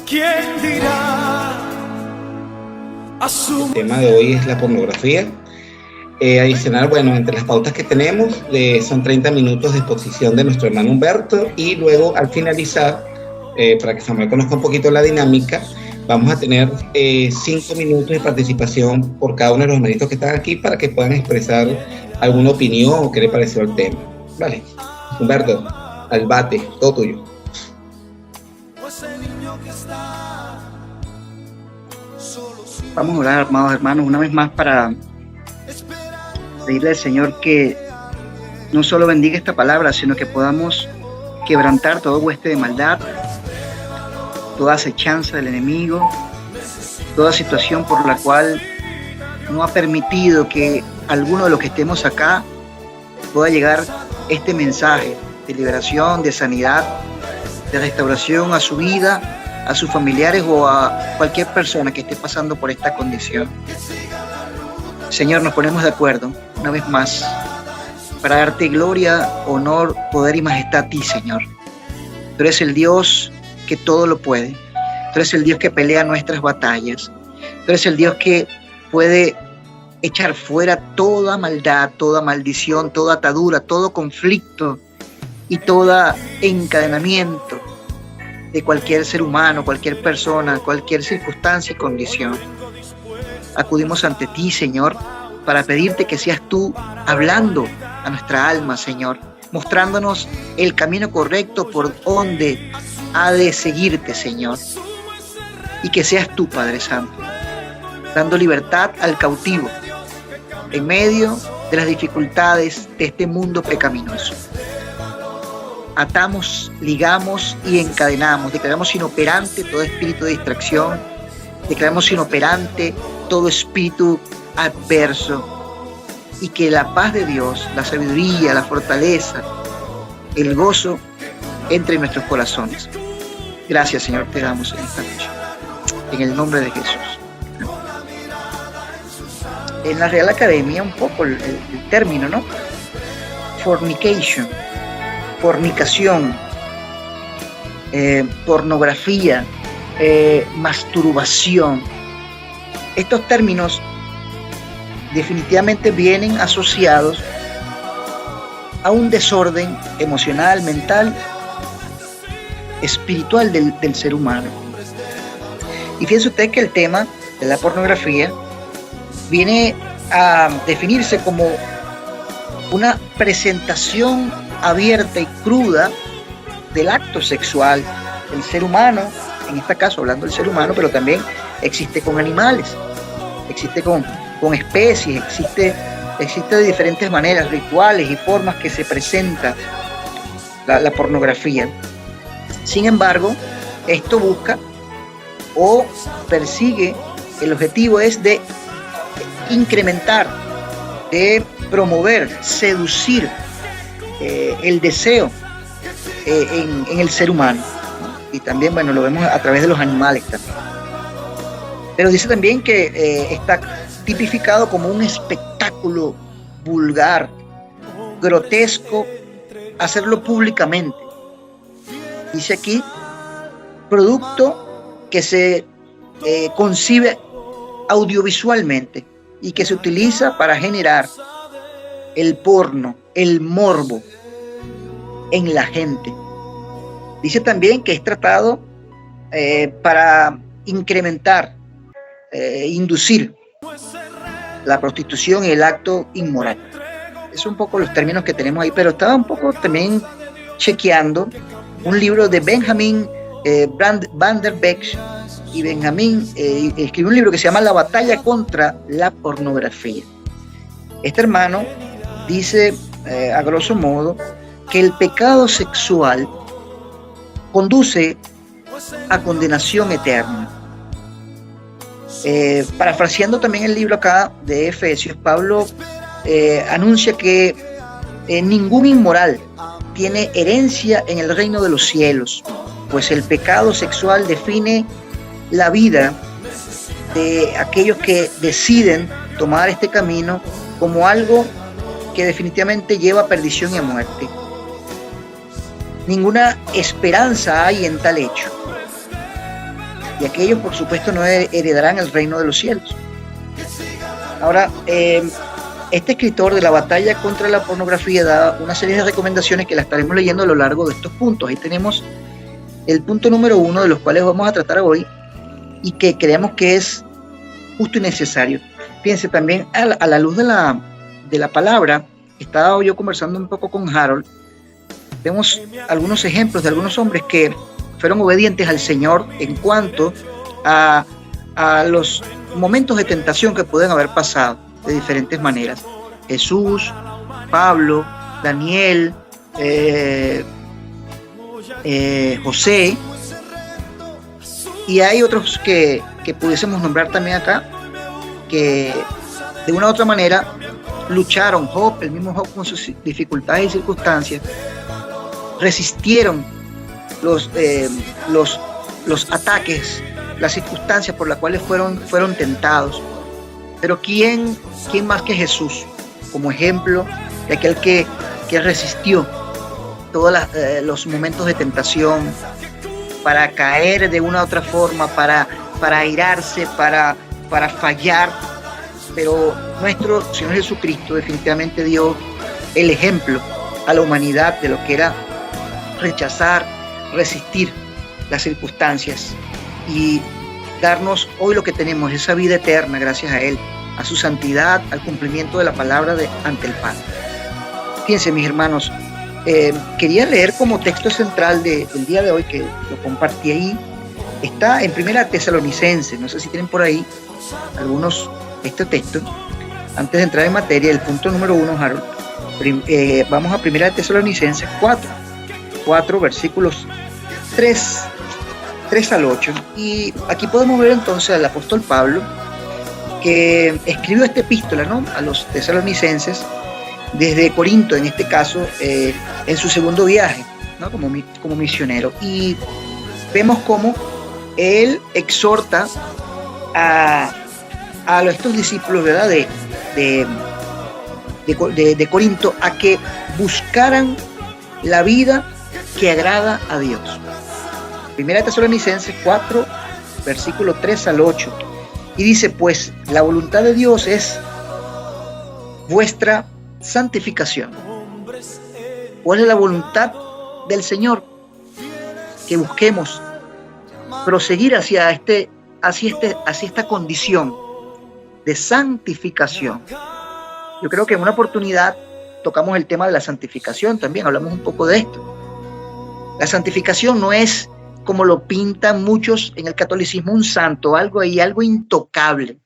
¿Quién dirá? El tema de hoy es la pornografía. Adicional, bueno, entre las pautas que tenemos son 30 minutos de exposición de nuestro hermano Humberto, y luego al finalizar, para que Samuel conozca un poquito la dinámica, vamos a tener 5 minutos de participación por cada uno de los hermanitos que están aquí para que puedan expresar alguna opinión o qué le pareció el tema. Vale, Humberto, al bate, todo tuyo. Vamos a orar, amados hermanos, una vez más para pedirle al Señor que no solo bendiga esta palabra, sino que podamos quebrantar todo hueste de maldad, toda acechanza del enemigo, toda situación por la cual no ha permitido que alguno de los que estemos acá pueda llegar este mensaje de liberación, de sanidad, de restauración a su vida, a sus familiares o a cualquier persona que esté pasando por esta condición. Señor, nos ponemos de acuerdo una vez más para darte gloria, honor, poder y majestad a ti, Señor. Tú eres el Dios que todo lo puede. Tú eres el Dios que pelea nuestras batallas. Tú eres el Dios que puede echar fuera toda maldad, toda maldición, toda atadura, todo conflicto y todo encadenamiento de cualquier ser humano, cualquier persona, cualquier circunstancia y condición. Acudimos ante ti, Señor, para pedirte que seas tú hablando a nuestra alma, Señor, mostrándonos el camino correcto por donde ha de seguirte, Señor, y que seas tú, Padre Santo, dando libertad al cautivo en medio de las dificultades de este mundo pecaminoso. Atamos, ligamos y encadenamos, declaramos inoperante todo espíritu de distracción, declaramos inoperante todo espíritu adverso, y que la paz de Dios, la sabiduría, la fortaleza, el gozo entre en nuestros corazones. Gracias, Señor, te damos en esta noche, en el nombre de Jesús. En la Real Academia, un poco el término, ¿no? Fornication, fornicación, pornografía, masturbación. Estos términos definitivamente vienen asociados a un desorden emocional, mental, espiritual del ser humano. Y fíjense usted que el tema de la pornografía viene a definirse como una presentación abierta y cruda del acto sexual del ser humano, en este caso hablando del ser humano, pero también existe con animales, existe con especies, existe de diferentes maneras, rituales y formas que se presenta la pornografía. Sin embargo, esto busca o persigue, el objetivo es de incrementar, de promover, seducir el deseo en el ser humano, ¿no? Y también, bueno, lo vemos a través de los animales también. Pero dice también que está tipificado como un espectáculo vulgar, grotesco, hacerlo públicamente. Dice aquí, producto que se concibe audiovisualmente y que se utiliza para generar el porno, el morbo en la gente. Dice también que es tratado para incrementar, inducir la prostitución y el acto inmoral. Es un poco los términos que tenemos ahí, pero estaba un poco también chequeando un libro de Benjamin Van der Beek, y Benjamín escribió un libro que se llama La batalla contra la pornografía. Este hermano dice, a grosso modo, que el pecado sexual conduce a condenación eterna. Parafraseando también el libro acá de Efesios, Pablo anuncia que ningún inmoral tiene herencia en el reino de los cielos, pues el pecado sexual define la vida de aquellos que deciden tomar este camino como algo que definitivamente lleva a perdición y a muerte. Ninguna esperanza hay en tal hecho. y aquellos, por supuesto, no heredarán el reino de los cielos. Ahora, este escritor de la batalla contra la pornografía da una serie de recomendaciones que las estaremos leyendo a lo largo de estos puntos. Ahí tenemos el punto número 1, de los cuales vamos a tratar hoy, y que creemos que es justo y necesario. Fíjense, también a la luz de la palabra, estaba yo conversando un poco con Harold, vemos algunos ejemplos de algunos hombres que fueron obedientes al Señor en cuanto a los momentos de tentación que pueden haber pasado de diferentes maneras. Jesús, Pablo, Daniel, José, y hay otros que pudiésemos nombrar también acá, que de una u otra manera lucharon. Job, el mismo Job, con sus dificultades y circunstancias, resistieron los ataques, las circunstancias por las cuales fueron tentados. Pero ¿quién más que Jesús como ejemplo de aquel que resistió todos los momentos de tentación, para caer de una u otra forma, para airarse, para fallar? Pero nuestro Señor Jesucristo definitivamente dio el ejemplo a la humanidad de lo que era rechazar, resistir las circunstancias y darnos hoy lo que tenemos, esa vida eterna, gracias a Él, a su santidad, al cumplimiento de la palabra ante el Padre. Fíjense, mis hermanos, quería leer como texto central del día de hoy, que lo compartí ahí. Está en Primera Tesalonicenses, no sé si tienen por ahí algunos este texto. Antes de entrar en materia, el punto número 1, Harold, vamos a Primera Tesalonicenses 4 versículos 3 al 8, y aquí podemos ver entonces al apóstol Pablo, que escribió esta epístola, ¿no?, a los tesalonicenses desde Corinto, en este caso, en su segundo viaje, ¿no?, como misionero. Y vemos cómo él exhorta a estos discípulos, ¿verdad?, de Corinto, a que buscaran la vida que agrada a Dios. Primera Tesalonicenses 4, versículo 3 al 8. Y dice, pues la voluntad de Dios es vuestra santificación. ¿Cuál es la voluntad del Señor? Que busquemos proseguir hacia esta condición de santificación. Yo creo que en una oportunidad tocamos el tema de la santificación también, hablamos un poco de esto. La santificación no es, como lo pintan muchos en el catolicismo, un santo, algo intocable,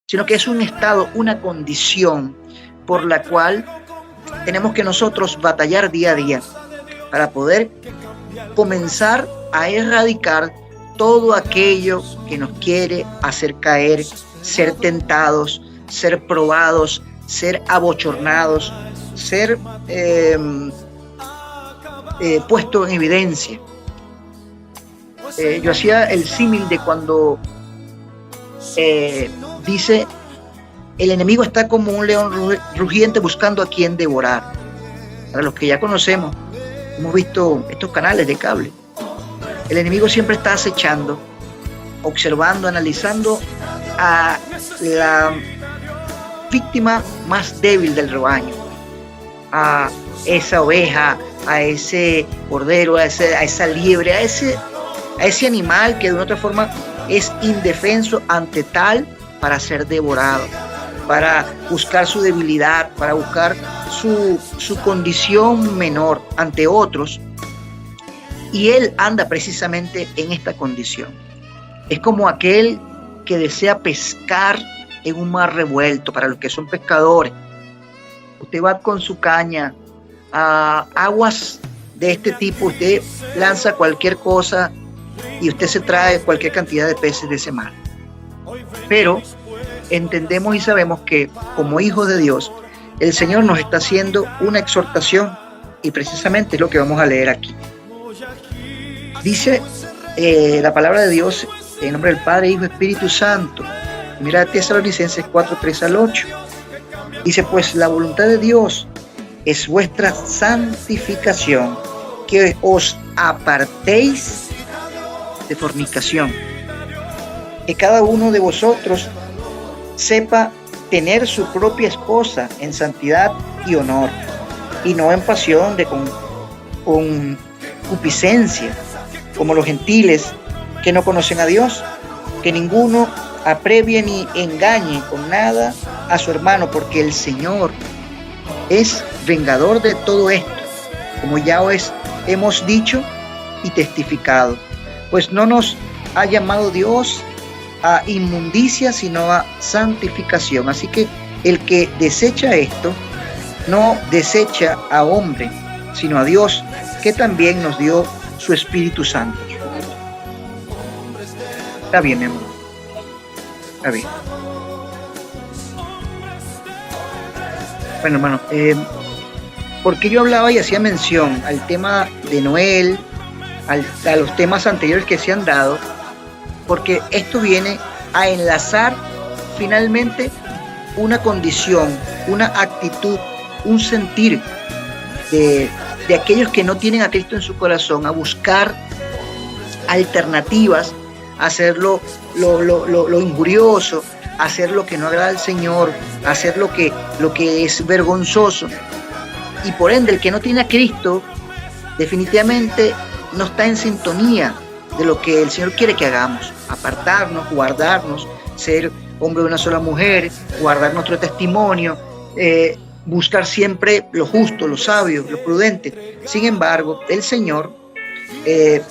sino que es un estado, una condición por la cual tenemos que nosotros batallar día a día para poder comenzar a erradicar todo aquello que nos quiere hacer caer, ser tentados, ser probados, ser abochornados, ser puesto en evidencia. Yo hacía el símil de cuando dice, el enemigo está como un león rugiente buscando a quien devorar. Para los que ya conocemos, hemos visto estos canales de cable, el enemigo siempre está acechando, observando, analizando a la víctima más débil del rebaño, a esa oveja, a ese cordero, a esa liebre, a ese animal que de una otra forma es indefenso ante tal, para ser devorado, para buscar su debilidad, para buscar su condición menor ante otros. Y él anda precisamente en esta condición. Es como aquel que desea pescar en un mar revuelto. Para los que son pescadores, usted va con su caña a aguas de este tipo, usted lanza cualquier cosa y usted se trae cualquier cantidad de peces de ese mar. Pero entendemos y sabemos que como hijos de Dios, el Señor nos está haciendo una exhortación, y precisamente es lo que vamos a leer aquí. Dice la palabra de Dios, en nombre del Padre, Hijo y Espíritu Santo. Mira Tesalonicenses 4, 3 al 8. Dice, pues la voluntad de Dios es vuestra santificación, que os apartéis de fornicación. que cada uno de vosotros sepa tener su propia esposa en santidad y honor, y no en pasión de concupiscencia, como los gentiles que no conocen a Dios, que ninguno aprevie ni engañe con nada a su hermano, porque el Señor es vengador de todo esto, como ya os hemos dicho y testificado, pues no nos ha llamado Dios a inmundicia, sino a santificación. Así que el que desecha esto, no desecha a hombre, sino a Dios, que también nos dio su Espíritu Santo. Está bien, mi amor. Está bien. Bueno, hermano, porque yo hablaba y hacía mención al tema de Noel, a los temas anteriores que se han dado, porque esto viene a enlazar finalmente una condición, una actitud, un sentir de aquellos que no tienen a Cristo en su corazón, a buscar alternativas, a hacer lo injurioso, a hacer lo que no agrada al Señor, a hacer lo que es vergonzoso. Y por ende, el que no tiene a Cristo definitivamente no está en sintonía de lo que el Señor quiere que hagamos: apartarnos, guardarnos, ser hombre de una sola mujer, guardar nuestro testimonio, buscar siempre lo justo, lo sabio, lo prudente. Sin embargo, el Señor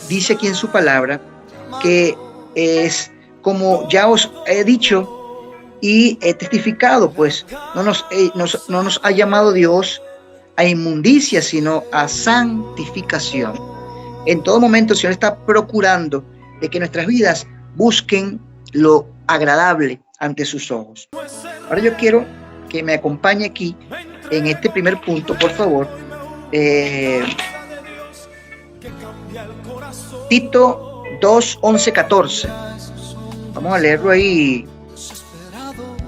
dice aquí en su palabra que es como ya os he dicho y he testificado, pues no nos ha llamado Dios a inmundicia, sino a santificación. En todo momento el Señor está procurando de que nuestras vidas busquen lo agradable ante sus ojos. Ahora yo quiero que me acompañe aquí en este primer punto, por favor. Tito 2, 11, 14. Vamos a leerlo ahí,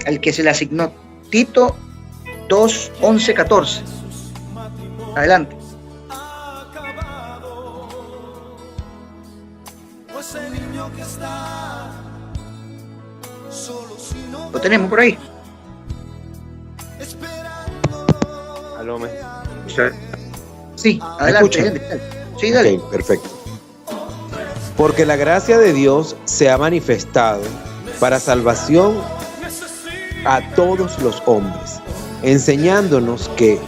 al que se le asignó. Tito 2, 11, 14. Adelante. ¿Lo tenemos por ahí? Aló, ¿me? Sí, adelante. Sí, dale. Ok, perfecto. Porque la gracia de Dios se ha manifestado para salvación a todos los hombres, enseñándonos que,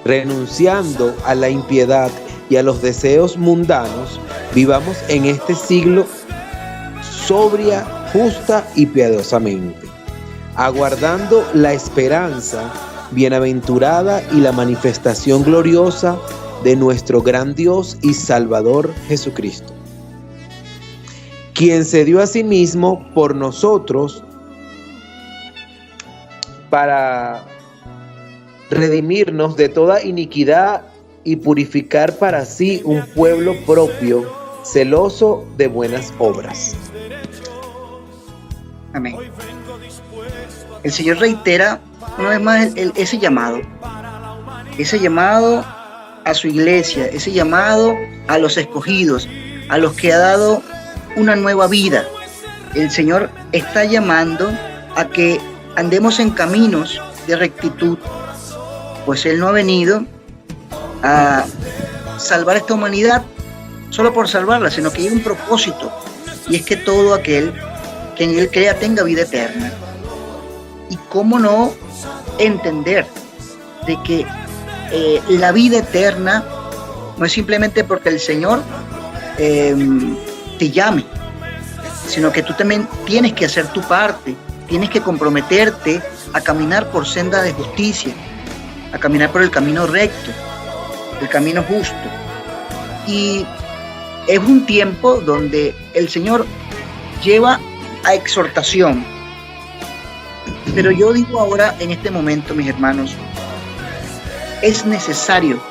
renunciando a la impiedad y a los deseos mundanos, vivamos en este siglo sobria, justa y piadosamente, aguardando la esperanza bienaventurada y la manifestación gloriosa de nuestro gran Dios y Salvador Jesucristo, quien se dio a sí mismo por nosotros para redimirnos de toda iniquidad y purificar para sí un pueblo propio, celoso de buenas obras. Amén. El Señor reitera una vez más ese llamado a su iglesia, ese llamado a los escogidos, a los que ha dado una nueva vida. El Señor está llamando a que andemos en caminos de rectitud, pues Él no ha venido a salvar esta humanidad solo por salvarla, sino que hay un propósito, y es que todo aquel que en Él crea tenga vida eterna. Y cómo no entender de que la vida eterna no es simplemente porque el Señor te llame, sino que tú también tienes que hacer tu parte, tienes que comprometerte a caminar por senda de justicia, a caminar por el camino recto, el camino justo. Y es un tiempo donde el Señor lleva a exhortación. Pero yo digo ahora, en este momento, mis hermanos, es necesario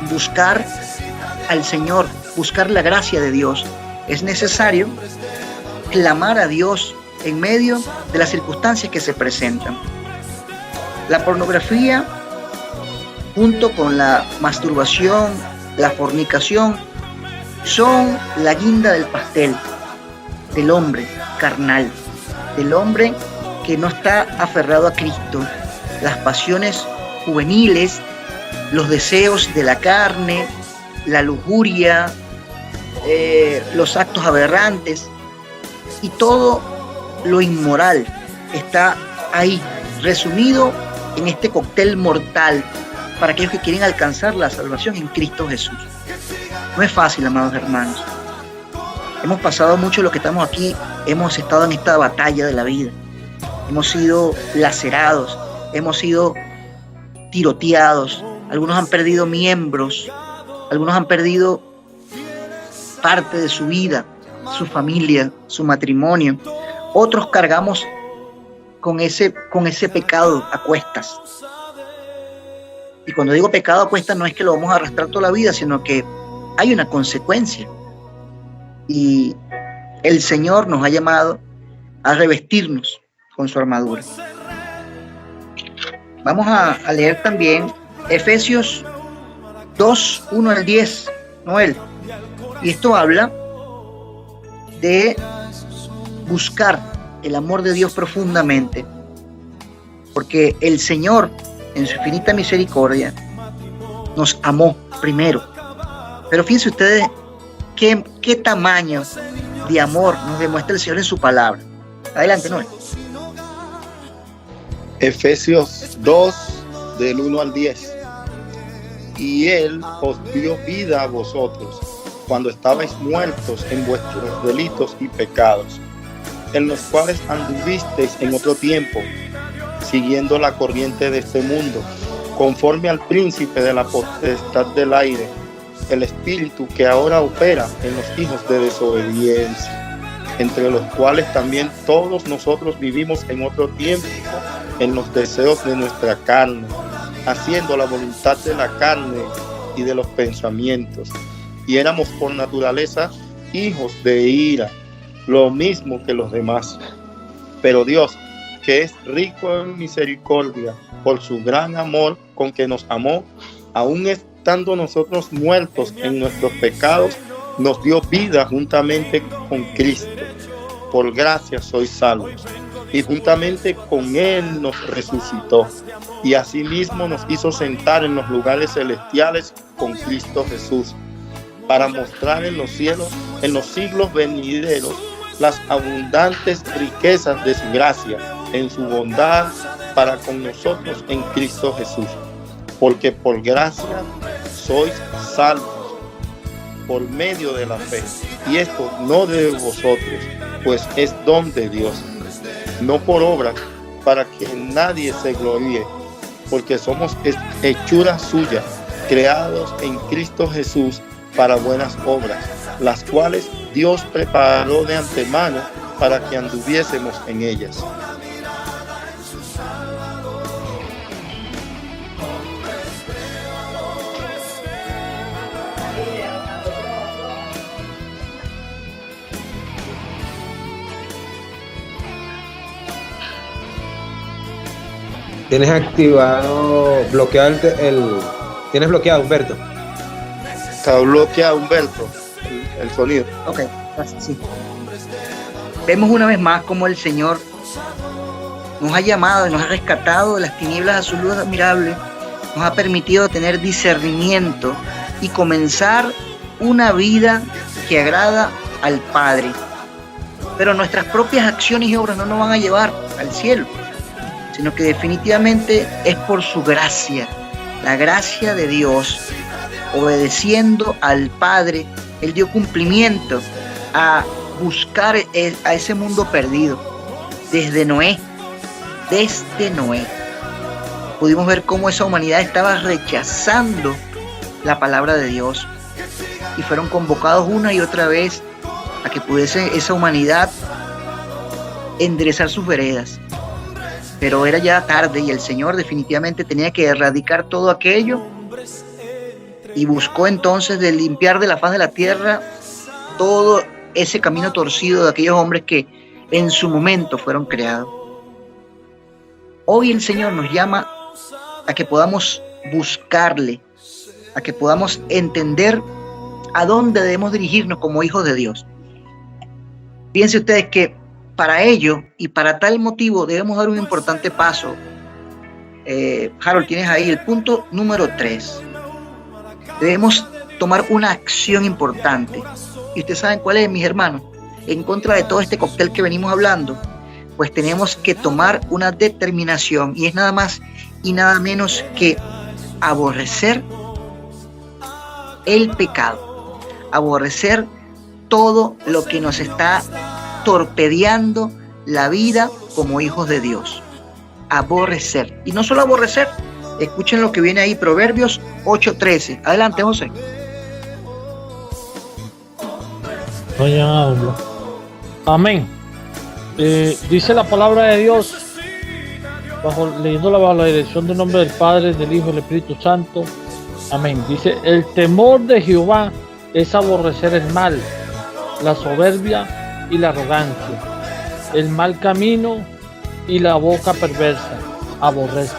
buscar al Señor, buscar la gracia de Dios. Es necesario clamar a Dios en medio de las circunstancias que se presentan. La pornografía, junto con la masturbación, la fornicación, son la guinda del pastel. del hombre carnal, del hombre que no está aferrado a Cristo, las pasiones juveniles, los deseos de la carne, la lujuria, los actos aberrantes y todo lo inmoral está ahí, resumido en este cóctel mortal para aquellos que quieren alcanzar la salvación en Cristo Jesús. No es fácil, amados hermanos. Hemos pasado mucho lo que estamos aquí, hemos estado en esta batalla de la vida. Hemos sido lacerados, hemos sido tiroteados, algunos han perdido miembros, algunos han perdido parte de su vida, su familia, su matrimonio. Otros cargamos con ese pecado a cuestas. Y cuando digo pecado a cuestas no es que lo vamos a arrastrar toda la vida, sino que hay una consecuencia. Y el Señor nos ha llamado a revestirnos con su armadura. Vamos a leer también Efesios 2, 1 al 10, Noel. Y esto habla de buscar el amor de Dios profundamente, porque el Señor, en su infinita misericordia, nos amó primero. Pero fíjense ustedes qué tamaño de amor nos demuestra el Señor en su palabra. Adelante, Noel. Efesios 2, del 1 al 10. Y Él os dio vida a vosotros, cuando estabais muertos en vuestros delitos y pecados, en los cuales anduvisteis en otro tiempo, siguiendo la corriente de este mundo, conforme al príncipe de la potestad del aire, el espíritu que ahora opera en los hijos de desobediencia, entre los cuales también todos nosotros vivimos en otro tiempo, en los deseos de nuestra carne, haciendo la voluntad de la carne y de los pensamientos, y éramos por naturaleza hijos de ira, lo mismo que los demás. Pero Dios, que es rico en misericordia, por su gran amor con que nos amó, aun estando nosotros muertos en nuestros pecados, nos dio vida juntamente con Cristo. Por gracia sois salvos. Y juntamente con Él nos resucitó. Y asimismo nos hizo sentar en los lugares celestiales con Cristo Jesús, para mostrar en los cielos, en los siglos venideros, las abundantes riquezas de su gracia, en su bondad para con nosotros en Cristo Jesús. Porque por gracia sois salvos, por medio de la fe. Y esto no de vosotros, pues es don de Dios, no por obras, para que nadie se gloríe, porque somos hechura suya, creados en Cristo Jesús para buenas obras, las cuales Dios preparó de antemano para que anduviésemos en ellas. Tienes activado, bloqueado tienes bloqueado, Humberto. Está bloqueado, Humberto, el sonido. Ok, gracias, sí. Vemos una vez más cómo el Señor nos ha llamado y nos ha rescatado de las tinieblas a su luz admirable, nos ha permitido tener discernimiento y comenzar una vida que agrada al Padre. Pero nuestras propias acciones y obras no nos van a llevar al cielo, sino que definitivamente es por su gracia, la gracia de Dios. Obedeciendo al Padre, Él dio cumplimiento a buscar a ese mundo perdido. Desde Noé, pudimos ver cómo esa humanidad estaba rechazando la palabra de Dios, y fueron convocados una y otra vez a que pudiese esa humanidad enderezar sus veredas. Pero era ya tarde y el Señor definitivamente tenía que erradicar todo aquello, y buscó entonces de limpiar de la faz de la tierra todo ese camino torcido de aquellos hombres que en su momento fueron creados. Hoy el Señor nos llama a que podamos buscarle, a que podamos entender a dónde debemos dirigirnos como hijos de Dios. Fíjense ustedes que para ello y para tal motivo debemos dar un importante paso. Harold, tienes ahí el punto número 3. Debemos tomar una acción importante. Y ustedes saben cuál es, mis hermanos. En contra de todo este cóctel que venimos hablando, pues tenemos que tomar una determinación, y es nada más y nada menos que aborrecer el pecado, aborrecer todo lo que nos está torpedeando la vida como hijos de Dios. Aborrecer. Y no solo aborrecer, escuchen lo que viene ahí, Proverbios 8:13. Adelante, José. Amén. Dice la palabra de Dios, leyéndola bajo la dirección del nombre del Padre, del Hijo y del Espíritu Santo. Amén. Dice: el temor de Jehová es aborrecer el mal, la soberbia y la arrogancia, el mal camino y la boca perversa. Aborrezco,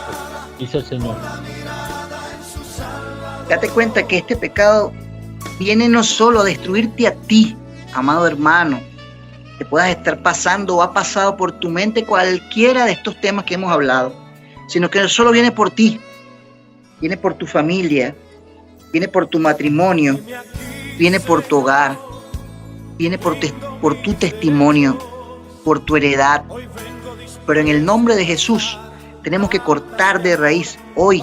dice el Señor. Date cuenta que este pecado viene no solo a destruirte a ti, amado hermano, que puedas estar pasando o ha pasado por tu mente cualquiera de estos temas que hemos hablado, sino que no solo viene por ti, viene por tu familia, viene por tu matrimonio, viene por tu hogar, viene por tu testimonio, por tu heredad. Pero en el nombre de Jesús tenemos que cortar de raíz hoy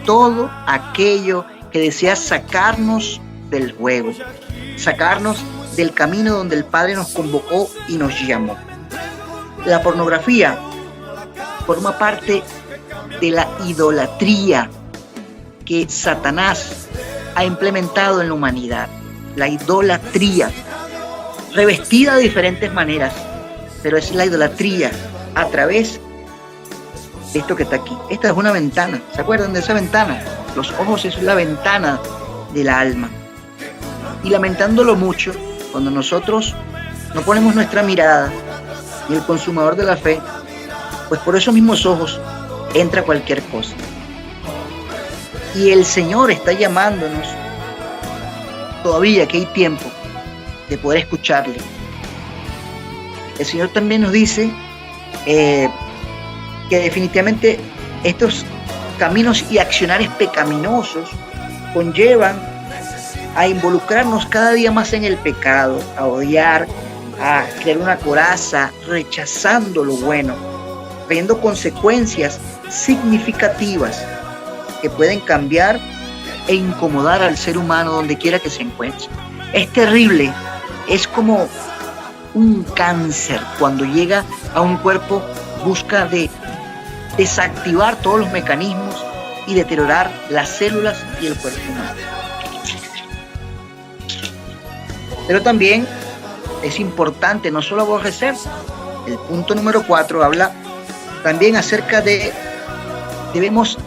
todo aquello que desea sacarnos del juego, sacarnos del camino donde el Padre nos convocó y nos llamó. La pornografía forma parte de la idolatría que Satanás ha implementado en la humanidad. La idolatría, revestida de diferentes maneras, pero es la idolatría a través de esto que está aquí. Esta es una ventana. ¿Se acuerdan de esa ventana? Los ojos es la ventana del alma. Y lamentándolo mucho, cuando nosotros no ponemos nuestra mirada en el consumador de la fe, pues por esos mismos ojos entra cualquier cosa. Y el Señor está llamándonos todavía, que hay tiempo de poder escucharle. El Señor también nos dice que definitivamente estos caminos y accionares pecaminosos conllevan a involucrarnos cada día más en el pecado, a odiar, a crear una coraza, rechazando lo bueno, trayendo consecuencias significativas que pueden cambiar e incomodar al ser humano donde quiera que se encuentre. Es terrible, es como un cáncer cuando llega a un cuerpo, busca de desactivar todos los mecanismos y deteriorar las células y el cuerpo humano. Pero también es importante no solo aborrecer. El punto número 4 habla también acerca de debemos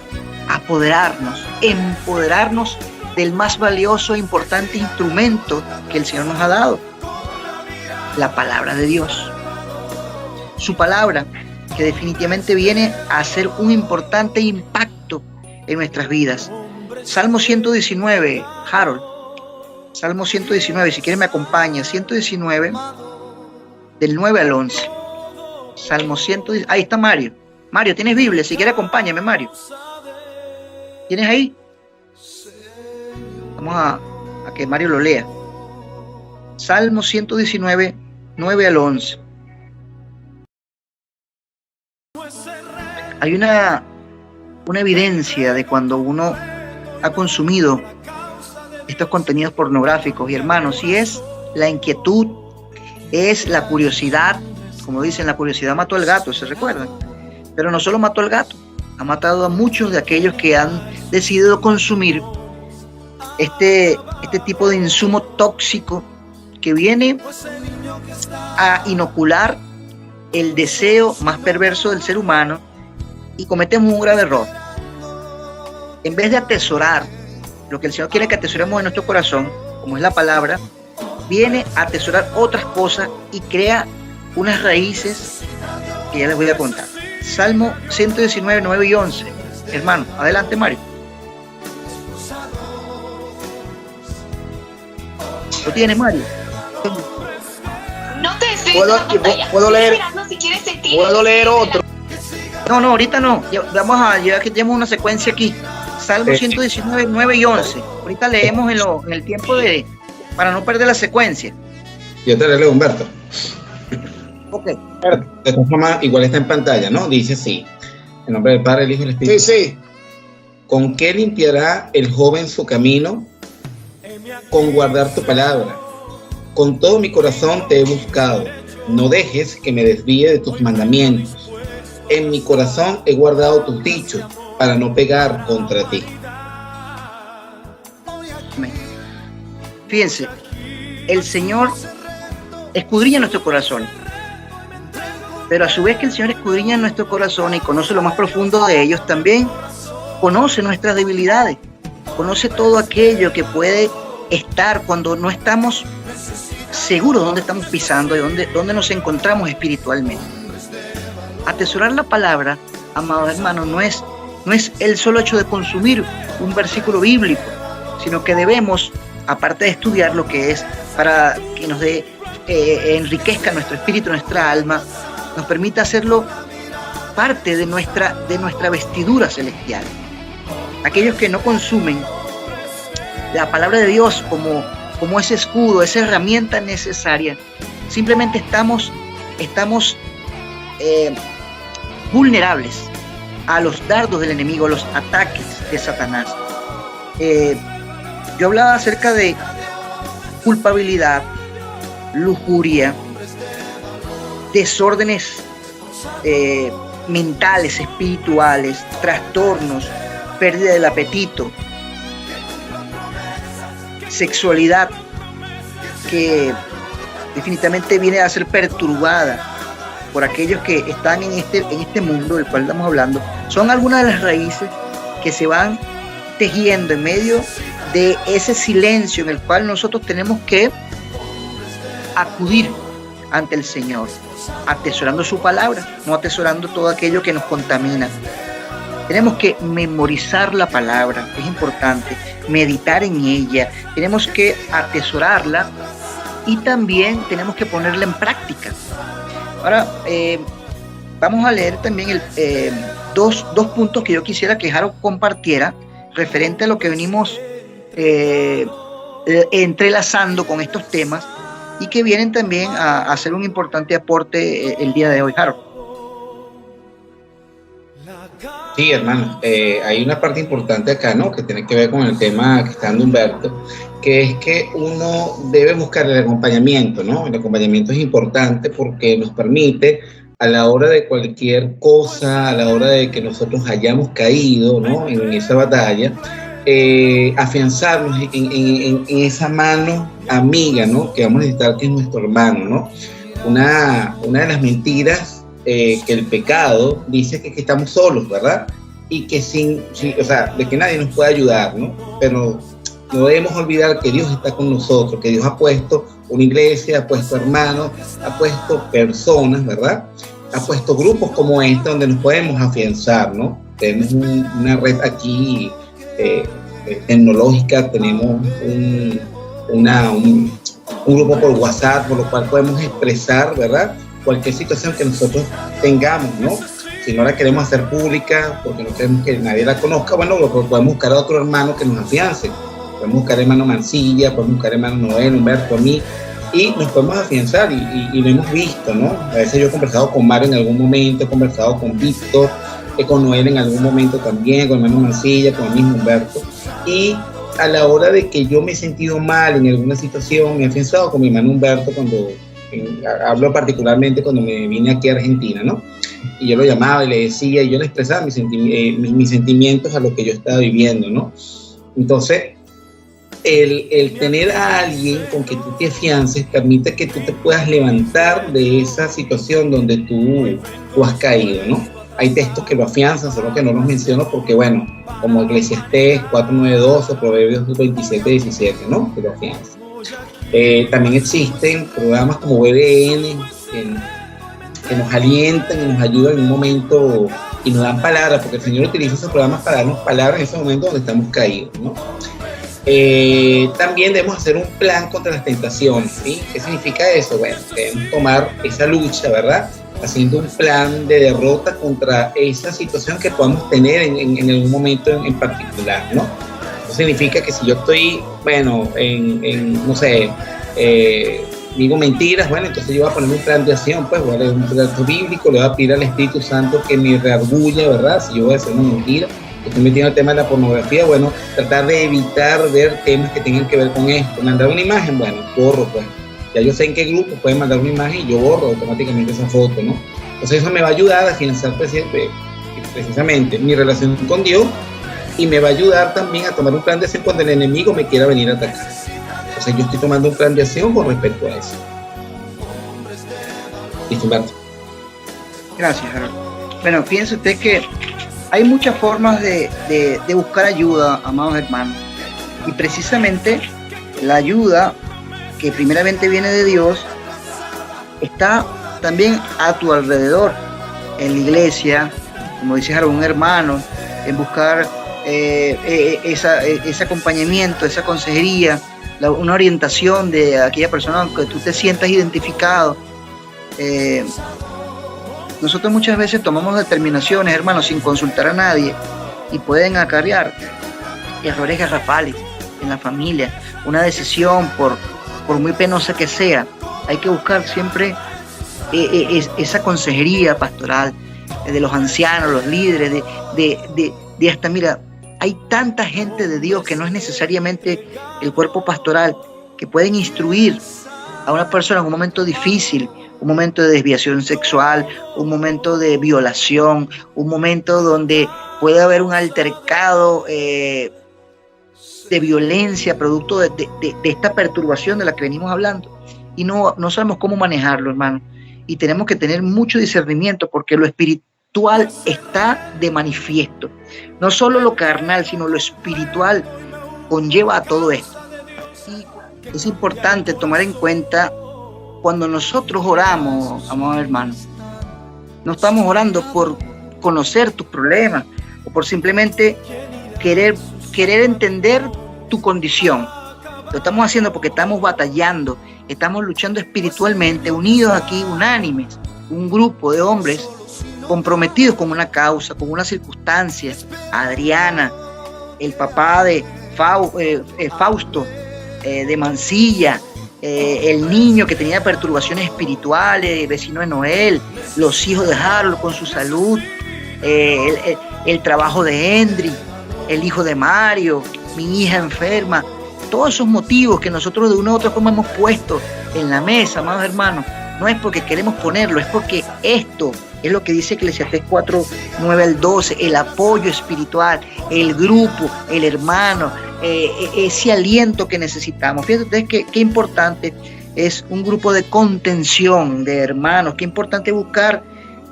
empoderarnos del más valioso e importante instrumento que el Señor nos ha dado, la palabra de Dios. Su palabra, que definitivamente viene a hacer un importante impacto en nuestras vidas. Salmo 119, Harold. Salmo 119, si quieren me acompaña. 119, del 9 al 11. Salmo 119, ahí está Mario. Mario, ¿tienes Biblia? Si quieres acompáñame, Mario. ¿Tienes ahí? Vamos a que Mario lo lea. Salmo 119, 9 al 11. Hay una evidencia de cuando uno ha consumido estos contenidos pornográficos, y hermanos, y es la inquietud, es la curiosidad. Como dicen, la curiosidad mató al gato, ¿se recuerdan? Pero no solo mató al gato, ha matado a muchos de aquellos que han decidido consumir este tipo de insumo tóxico que viene a inocular el deseo más perverso del ser humano, y cometemos un grave error. En vez de atesorar lo que el Señor quiere que atesoremos en nuestro corazón, como es la palabra, viene a atesorar otras cosas y crea unas raíces que ya les voy a contar. Salmo 119, 9 y 11. Hermano, adelante, Mario. ¿Lo tienes, Mario? No te puedo leer otro. No, ahorita no. Vamos a llegar que tenemos una secuencia aquí. Salmo 119, 9 y 11. Ahorita leemos en el tiempo para no perder la secuencia. Yo te lo leo, Humberto. Ok. De todas formas, igual está en pantalla, ¿no? Dice así: en nombre del Padre, el Hijo y el Espíritu. Sí. ¿Con qué limpiará el joven su camino? Con guardar tu palabra. Con todo mi corazón te he buscado. No dejes que me desvíe de tus mandamientos. En mi corazón he guardado tus dichos para no pegar contra ti. Amén. Fíjense, el Señor escudriña nuestro corazón, pero a su vez que el Señor escudriña nuestro corazón y conoce lo más profundo de ellos, también conoce nuestras debilidades, conoce todo aquello que puede estar cuando no estamos seguros de dónde estamos pisando y dónde nos encontramos espiritualmente. Atesorar la palabra, amados hermanos, no es el solo hecho de consumir un versículo bíblico, sino que debemos, aparte de estudiar lo que es para que nos enriquezca nuestro espíritu, nuestra alma, nos permita hacerlo parte de nuestra vestidura celestial. Aquellos que no consumen la palabra de Dios como ese escudo, esa herramienta necesaria, simplemente estamos vulnerables a los dardos del enemigo, a los ataques de Satanás. Yo hablaba acerca de culpabilidad, lujuria, desórdenes mentales, espirituales, trastornos, pérdida del apetito, sexualidad que definitivamente viene a ser perturbada por aquellos que están en este mundo del cual estamos hablando. Son algunas de las raíces que se van tejiendo en medio de ese silencio en el cual nosotros tenemos que acudir ante el Señor, atesorando su palabra, no atesorando todo aquello que nos contamina. Tenemos que memorizar la palabra, es importante, meditar en ella, tenemos que atesorarla y también tenemos que ponerla en práctica. Ahora, vamos a leer también dos puntos que yo quisiera que Harold compartiera referente a lo que venimos entrelazando con estos temas y que vienen también a hacer un importante aporte el día de hoy, Harold. Sí, hermano, hay una parte importante acá, ¿no? Que tiene que ver con el tema que está dando Humberto, que es que uno debe buscar el acompañamiento, ¿no? El acompañamiento es importante porque nos permite, a la hora de cualquier cosa, a la hora de que nosotros hayamos caído, ¿no? En esa batalla, afianzarnos en esa mano amiga, ¿no? Que vamos a necesitar, que es nuestro hermano, ¿no? Una de las mentiras que el pecado dice que estamos solos, ¿verdad? Y que o sea, de que nadie nos puede ayudar, ¿no? Pero no debemos olvidar que Dios está con nosotros, que Dios ha puesto una iglesia, ha puesto hermanos, ha puesto personas, ¿verdad? Ha puesto grupos como este donde nos podemos afianzar, ¿no? Tenemos una red aquí tecnológica, tenemos un grupo por WhatsApp, por lo cual podemos expresar, ¿verdad? Cualquier situación que nosotros tengamos, ¿no? Si no la queremos hacer pública porque no queremos que nadie la conozca, bueno, podemos buscar a otro hermano que nos afiance. Podemos buscar a hermano Mancilla, podemos buscar a hermano Noel, Humberto, a mí, y nos podemos afianzar y lo hemos visto, ¿no? A veces yo he conversado con Mario en algún momento, he conversado con Víctor, con Noel en algún momento también, con hermano Mancilla, con el mismo Humberto, y a la hora de que yo me he sentido mal en alguna situación, me he afianzado con mi hermano Humberto hablo particularmente cuando me vine aquí a Argentina, ¿no? Y yo lo llamaba y le decía, y yo le expresaba mis sentimientos a lo que yo estaba viviendo, ¿no? Entonces, el tener a alguien con que tú te afiances permite que tú te puedas levantar de esa situación donde tú has caído, ¿no? Hay textos que lo afianzan, solo que no los menciono porque, bueno, como Eclesiastés 4:9-2 o Proverbios 27:17, ¿no? Que lo afianzan. También existen programas como BBN que nos alientan y nos ayudan en un momento y nos dan palabras, porque el Señor utiliza esos programas para darnos palabras en ese momento donde estamos caídos, ¿no? También debemos hacer un plan contra las tentaciones, ¿sí? ¿Qué significa eso? Bueno, debemos tomar esa lucha, ¿verdad? Haciendo un plan de derrota contra esa situación que podamos tener en algún momento en particular, ¿no? Eso significa que si yo estoy, bueno, no sé, digo mentiras, bueno, entonces yo voy a poner un plan de acción, pues voy a leer un relato bíblico, le voy a pedir al Espíritu Santo que me reargulle, ¿verdad? Si yo voy a hacer una mentira, estoy metiendo el tema de la pornografía, bueno, tratar de evitar ver temas que tengan que ver con esto. Mandar una imagen, bueno, borro, pues. Ya yo sé en qué grupo pueden mandar una imagen y yo borro automáticamente esa foto, ¿no? Entonces eso me va a ayudar a financiar precisamente mi relación con Dios y me va a ayudar también a tomar un plan de acción cuando el enemigo me quiera venir a atacar. Entonces yo estoy tomando un plan de acción con respecto a eso. Listo, Humberto. Gracias, Harold. Bueno, fíjense usted que hay muchas formas de buscar ayuda, amados hermanos. Y precisamente la ayuda que primeramente viene de Dios está también a tu alrededor, en la iglesia, como dice Harold, un hermano, en buscar ese acompañamiento, esa consejería, una orientación de aquella persona que tú te sientas identificado. Nosotros muchas veces tomamos determinaciones, hermanos, sin consultar a nadie y pueden acarrear errores garrafales en la familia. Una decisión, por muy penosa que sea, hay que buscar siempre esa consejería pastoral de los ancianos, los líderes, de hasta, mira, hay tanta gente de Dios que no es necesariamente el cuerpo pastoral, que pueden instruir a una persona en un momento difícil, un momento de desviación sexual, un momento de violación, un momento donde puede haber un altercado de violencia producto de esta perturbación de la que venimos hablando. Y no sabemos cómo manejarlo, hermano. Y tenemos que tener mucho discernimiento porque lo espiritual está de manifiesto. No solo lo carnal, sino lo espiritual conlleva a todo esto. Y es importante tomar en cuenta cuando nosotros oramos, amados hermanos, no estamos orando por conocer tus problemas o por simplemente querer entender tu condición. Lo estamos haciendo porque estamos batallando, estamos luchando espiritualmente, unidos aquí, unánimes, un grupo de hombres comprometidos con una causa, con una circunstancia. Adriana, el papá de Fausto, de Mansilla, el niño que tenía perturbaciones espirituales, el vecino de Noel, los hijos de Harold con su salud, el trabajo de Endry, el hijo de Mario, mi hija enferma, todos esos motivos que nosotros de una u otra forma hemos puesto en la mesa, amados hermanos, no es porque queremos ponerlo, es porque esto es lo que dice Eclesiastés 4, 9 al 12, el apoyo espiritual, el grupo, el hermano, ese aliento que necesitamos. Fíjense ustedes qué importante es un grupo de contención de hermanos, qué importante buscar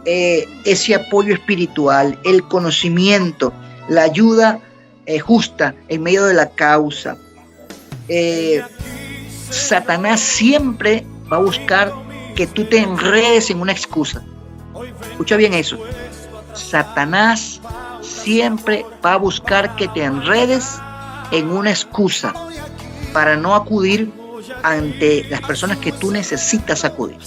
ese apoyo espiritual, el conocimiento, la ayuda justa en medio de la causa. Satanás siempre va a buscar que tú te enredes en una excusa. Escucha bien eso. Satanás siempre va a buscar que te enredes en una excusa para no acudir ante las personas que tú necesitas acudir.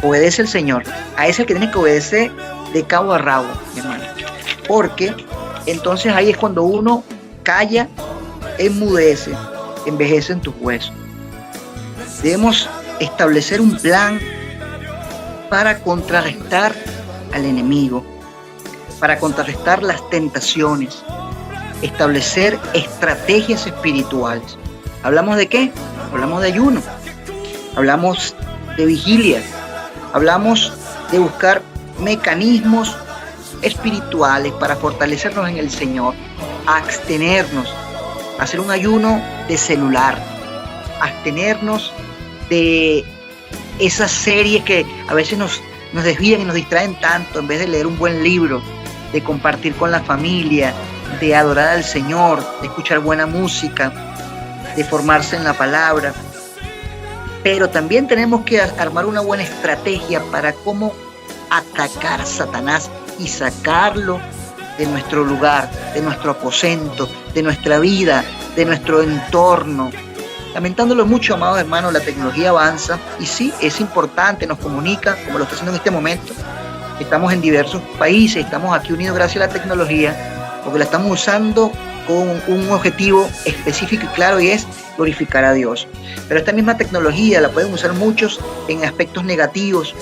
Obedece al Señor. A ese que tienes que obedecer de cabo a rabo, mi hermano. Porque entonces ahí es cuando uno calla, enmudece, envejece en tus huesos. Debemos establecer un plan para contrarrestar al enemigo, para contrarrestar las tentaciones, establecer estrategias espirituales. ¿Hablamos de qué? Hablamos de ayuno, hablamos de vigilia, hablamos de buscar mecanismos espirituales para fortalecernos en el Señor, abstenernos, hacer un ayuno de celular, abstenernos de esas series que a veces nos desvían y nos distraen tanto, en vez de leer un buen libro, de compartir con la familia, de adorar al Señor, de escuchar buena música, de formarse en la palabra. Pero también tenemos que armar una buena estrategia para cómo atacar a Satanás y sacarlo de nuestro lugar, de nuestro aposento, de nuestra vida, de nuestro entorno. Lamentándolo mucho, amados hermanos, la tecnología avanza y sí, es importante, nos comunica, como lo está haciendo en este momento. Estamos en diversos países, estamos aquí unidos gracias a la tecnología, porque la estamos usando con un objetivo específico y claro, y es glorificar a Dios. Pero esta misma tecnología la pueden usar muchos en aspectos negativos,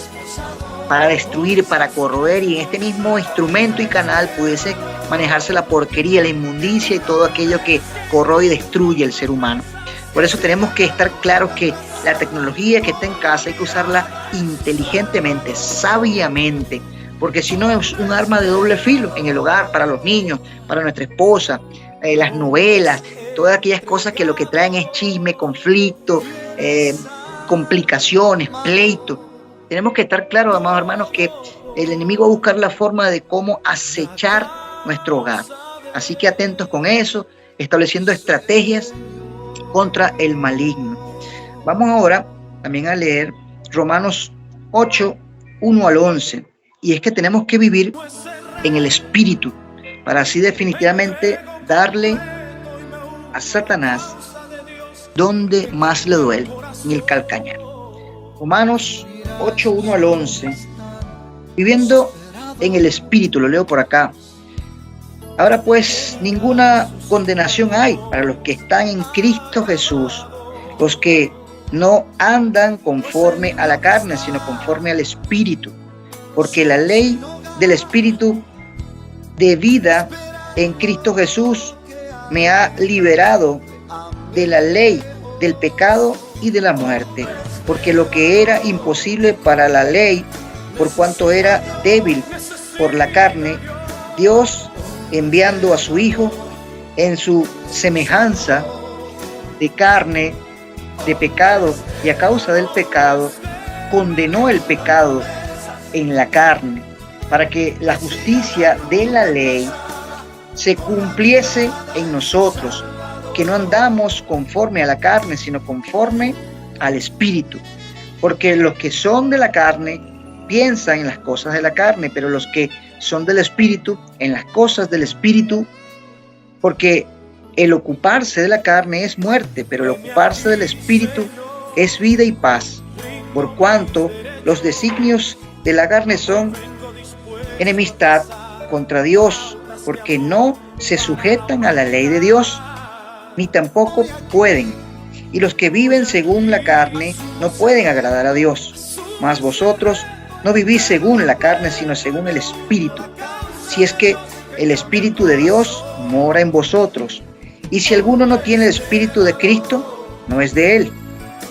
para destruir, para corroer, y en este mismo instrumento y canal pudiese manejarse la porquería, la inmundicia y todo aquello que corroe y destruye el ser humano. Por eso tenemos que estar claros que la tecnología que está en casa hay que usarla inteligentemente, sabiamente, porque si no es un arma de doble filo en el hogar, para los niños, para nuestra esposa, las novelas, todas aquellas cosas que lo que traen es chisme, conflicto, complicaciones, pleito. Tenemos que estar claros, amados hermanos, que el enemigo va a buscar la forma de cómo acechar nuestro hogar. Así que atentos con eso, estableciendo estrategias contra el maligno. Vamos ahora también a leer Romanos 8, 1 al 11. Y es que tenemos que vivir en el Espíritu para así definitivamente darle a Satanás donde más le duele, en el calcañar. Romanos 8, 1 al 11. Viviendo en el Espíritu, lo leo por acá. Ahora pues ninguna condenación hay para los que están en Cristo Jesús, los que no andan conforme a la carne, sino conforme al Espíritu. Porque la ley del Espíritu de vida en Cristo Jesús me ha liberado de la ley del pecado y de la muerte. Porque lo que era imposible para la ley, por cuanto era débil por la carne, Dios, enviando a su Hijo en su semejanza de carne, de pecado, y a causa del pecado, condenó el pecado en la carne, para que la justicia de la ley se cumpliese en nosotros, que no andamos conforme a la carne, sino conforme al Espíritu. Porque los que son de la carne piensan en las cosas de la carne, pero los que son del Espíritu, en las cosas del Espíritu. Porque el ocuparse de la carne es muerte, pero el ocuparse del Espíritu es vida y paz. Por cuanto los designios de la carne son enemistad contra Dios, porque no se sujetan a la ley de Dios, ni tampoco pueden. Y los que viven según la carne no pueden agradar a Dios. Mas vosotros no vivís según la carne, sino según el Espíritu. Si es que el Espíritu de Dios mora en vosotros. Y si alguno no tiene el Espíritu de Cristo, no es de él.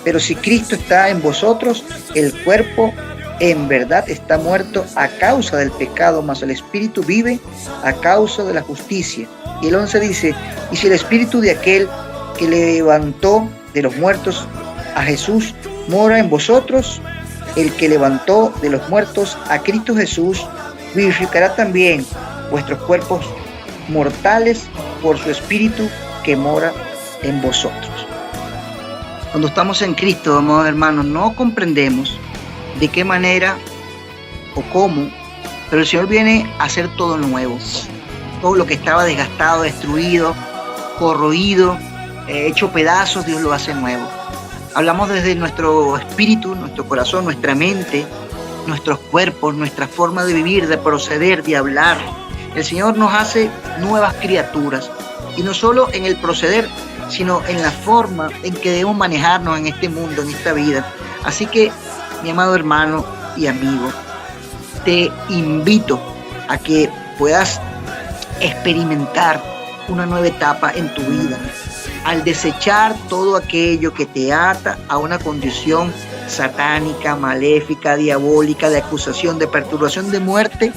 Pero si Cristo está en vosotros, el cuerpo en verdad está muerto a causa del pecado, mas el Espíritu vive a causa de la justicia. Y el 11 dice, y si el Espíritu de aquel que levantó de los muertos a Jesús mora en vosotros, el que levantó de los muertos a Cristo Jesús vivificará también vuestros cuerpos mortales por su Espíritu que mora en vosotros. Cuando estamos en Cristo, amados hermanos, no comprendemos de qué manera o cómo, pero el Señor viene a hacer todo nuevo. Todo lo que estaba desgastado, destruido, corroído, hecho pedazos, Dios lo hace nuevo. Hablamos desde nuestro espíritu, nuestro corazón, nuestra mente, nuestros cuerpos, nuestra forma de vivir, de proceder, de hablar. El Señor nos hace nuevas criaturas, y no solo en el proceder, sino en la forma en que debemos manejarnos en este mundo, en esta vida. Así que, mi amado hermano y amigo, te invito a que puedas experimentar una nueva etapa en tu vida, al desechar todo aquello que te ata a una condición satánica, maléfica, diabólica, de acusación, de perturbación, de muerte.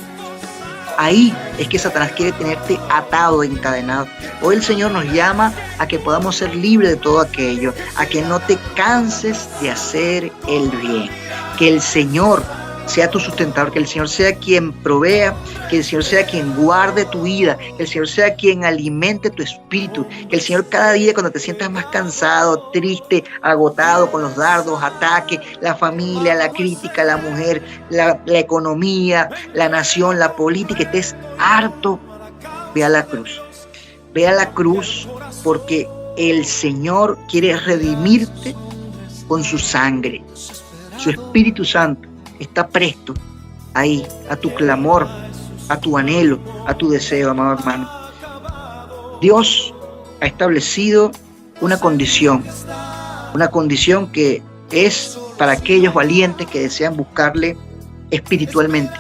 Ahí es que Satanás quiere tenerte atado, encadenado. Hoy el Señor nos llama a que podamos ser libres de todo aquello, a que no te canses de hacer el bien. Que el Señor sea tu sustentador, que el Señor sea quien provea, que el Señor sea quien guarde tu vida, que el Señor sea quien alimente tu espíritu, que el Señor cada día cuando te sientas más cansado, triste, agotado con los dardos, ataques, la familia, la crítica, la mujer, la economía, la nación, la política, estés harto ve a la cruz. Ve a la cruz porque el Señor quiere redimirte con su sangre. Su Espíritu Santo está presto ahí a tu clamor, a tu anhelo, a tu deseo, amado hermano. Dios ha establecido una condición que es para aquellos valientes que desean buscarle espiritualmente.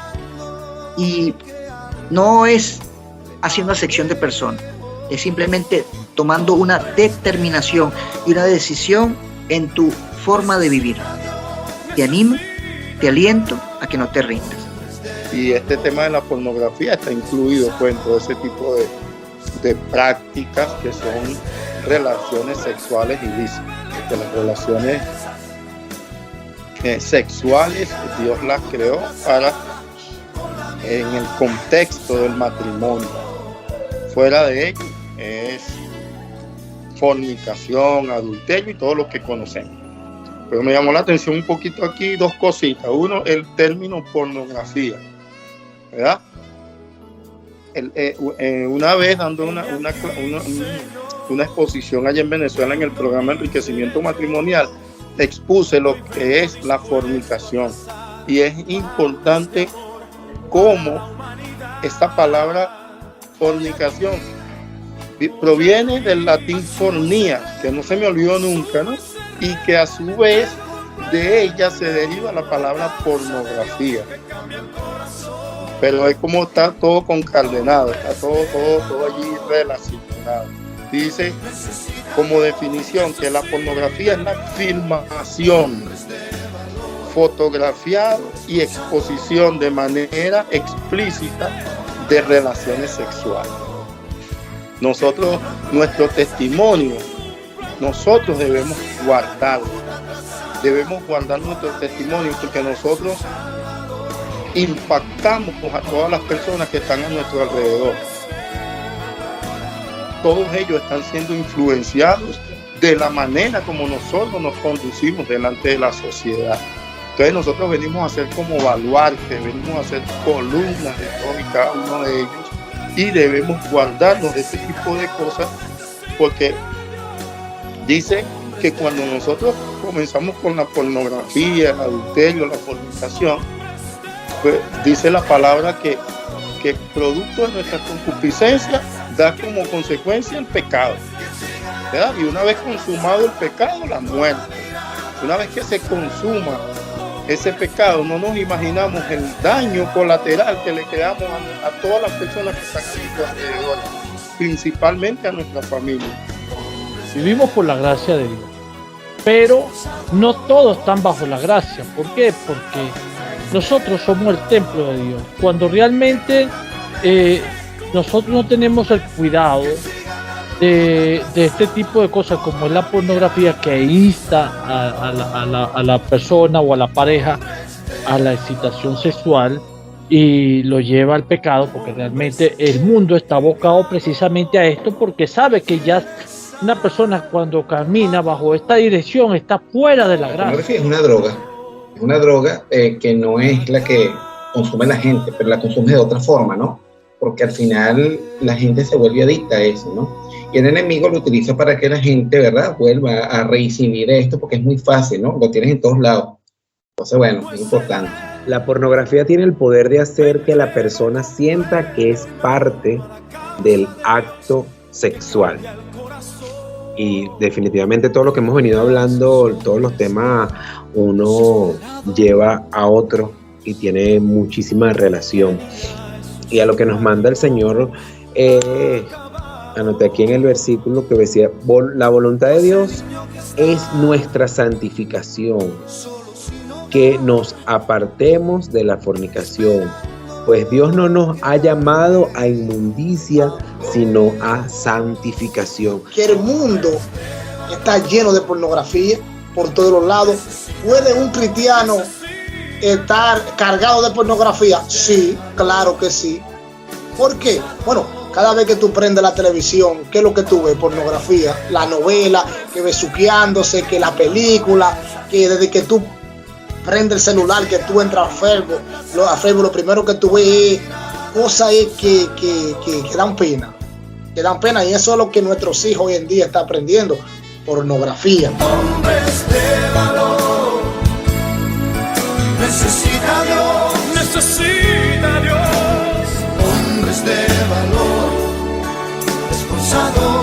Y no es haciendo acepción de personas, es simplemente tomando una determinación y una decisión en tu forma de vivir. Te animo, te aliento a que no te rindas. Y este tema de la pornografía está incluido pues, en todo ese tipo de prácticas que son relaciones sexuales ilícitas. Que las relaciones sexuales Dios las creó en el contexto del matrimonio. Fuera de ello es fornicación, adulterio y todo lo que conocemos. Pero me llamó la atención un poquito aquí dos cositas. Uno, el término pornografía, ¿verdad? Una vez dando una exposición allá en Venezuela en el programa Enriquecimiento Matrimonial, expuse lo que es la fornicación. Y es importante cómo esta palabra fornicación proviene del latín fornia, que no se me olvidó nunca, ¿no? Y que a su vez de ella se deriva la palabra pornografía. Pero es como está todo concatenado, está todo allí relacionado. Dice como definición que la pornografía es la filmación, fotografiado y exposición de manera explícita de relaciones sexuales. Nuestro testimonio, nosotros debemos guardar nuestro testimonio porque nosotros impactamos a todas las personas que están a nuestro alrededor. Todos ellos están siendo influenciados de la manera como nosotros nos conducimos delante de la sociedad. Entonces nosotros venimos a ser como baluarte, venimos a ser columnas de todos y cada uno de ellos y debemos guardarnos de este tipo de cosas porque dice que cuando nosotros comenzamos con la pornografía, el adulterio, la fornicación, pues dice la palabra que producto de nuestra concupiscencia da como consecuencia el pecado, ¿verdad? Y una vez consumado el pecado, la muerte. Una vez que se consuma ese pecado, no nos imaginamos el daño colateral que le creamos a todas las personas que están a nuestro alrededor, principalmente a nuestra familia. Vivimos por la gracia de Dios, pero no todos están bajo la gracia. ¿Por qué? Porque nosotros somos el templo de Dios. Cuando realmente nosotros no tenemos el cuidado de este tipo de cosas como es la pornografía que insta a la persona o a la pareja a la excitación sexual y lo lleva al pecado, porque realmente el mundo está abocado precisamente a esto, porque sabe que ya una persona cuando camina bajo esta dirección está fuera de la gracia. Es una droga que no es la que consume la gente, pero la consume de otra forma, ¿no? Porque al final la gente se vuelve adicta a eso, ¿no? Y el enemigo lo utiliza para que la gente, ¿verdad?, vuelva a reincidir esto, porque es muy fácil, ¿no? Lo tienes en todos lados. Entonces, bueno, es importante. La pornografía tiene el poder de hacer que la persona sienta que es parte del acto sexual. Y definitivamente todo lo que hemos venido hablando, todos los temas, uno lleva a otro y tiene muchísima relación. Y a lo que nos manda el Señor, anoté aquí en el versículo que decía, la voluntad de Dios es nuestra santificación, que nos apartemos de la fornicación, pues Dios no nos ha llamado a inmundicia, sino a santificación. Que el mundo está lleno de pornografía por todos los lados. ¿Puede un cristiano estar cargado de pornografía? Sí, claro que sí. ¿Por qué? Bueno, cada vez que tú prendes la televisión, ¿qué es lo que tú ves? Pornografía, la novela, que besuqueándose, que la película, que desde que tú prendes el celular, que tú entras a Facebook, lo primero que tú ves es cosas que dan pena. Que dan pena, y eso es lo que nuestros hijos hoy en día están aprendiendo. Pornografía. Hombres de valor. Necesita Dios. Necesita Dios. Hombres de valor. Esforzados.